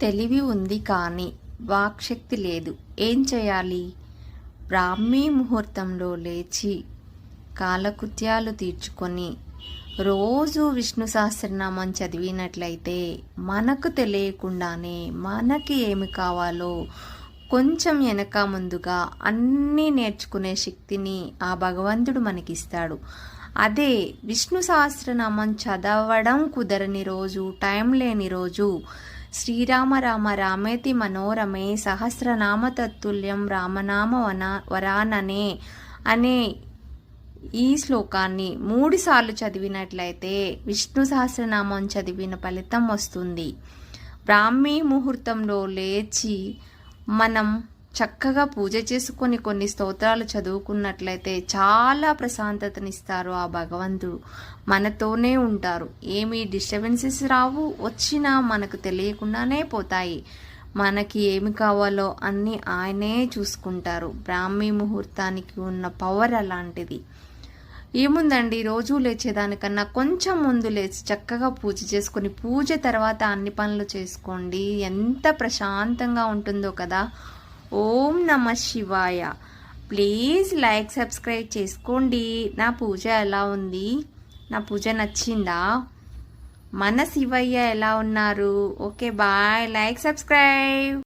తెలివి ఉంది కానీ వాక్శక్తి లేదు. ఏం చేయాలి? బ్రాహ్మీ ముహూర్తంలో లేచి కాలకృత్యాలు తీర్చుకొని రోజు విష్ణు సహస్రనామం చదివినట్లయితే మనకు తెలియకుండానే మనకి ఏమి కావాలో కొంచెం వెనక ముందుగా అన్నీ నేర్చుకునే శక్తిని ఆ భగవంతుడు మనకిస్తాడు. అదే విష్ణు సహస్రనామం చదవడం కుదరని రోజు, టైం లేని రోజు శ్రీరామ రామ రామేతి మనోరమే సహస్రనామ తత్తుల్యం రామనామ వరాననే అనే ఈ శ్లోకాన్ని 3 సార్లు చదివినట్లయితే విష్ణు సహస్రనామం చదివిన ఫలితం వస్తుంది. బ్రాహ్మీ ముహూర్తంలో లేచి మనం చక్కగా పూజ చేసుకొని కొన్ని స్తోత్రాలు చదువుకున్నట్లయితే చాలా ప్రశాంతతనిస్తారు ఆ భగవంతుడు. మనతోనే ఉంటారు. ఏమీ డిస్టర్బెన్సెస్ రావు, వచ్చినా మనకు తెలియకుండానే పోతాయి. మనకి ఏమి కావాలో అన్నీ ఆయనే చూసుకుంటారు. బ్రాహ్మీ ముహూర్తానికి ఉన్న పవర్ అలాంటిది. ఏముందండి, రోజు లేచేదానికన్నా కొంచెం ముందు లేచి చక్కగా పూజ చేసుకొని పూజ తర్వాత అన్ని పనులు చేసుకోండి. ఎంత ప్రశాంతంగా ఉంటుందో కదా. ఓం నమ శివాయ. ప్లీజ్ లైక్, సబ్స్క్రైబ్ చేసుకోండి. నా పూజ ఎలా ఉంది? నా పూజ నచ్చిందా? మన శివయ్య ఎలా ఉన్నారు? Okay bye. Like, subscribe.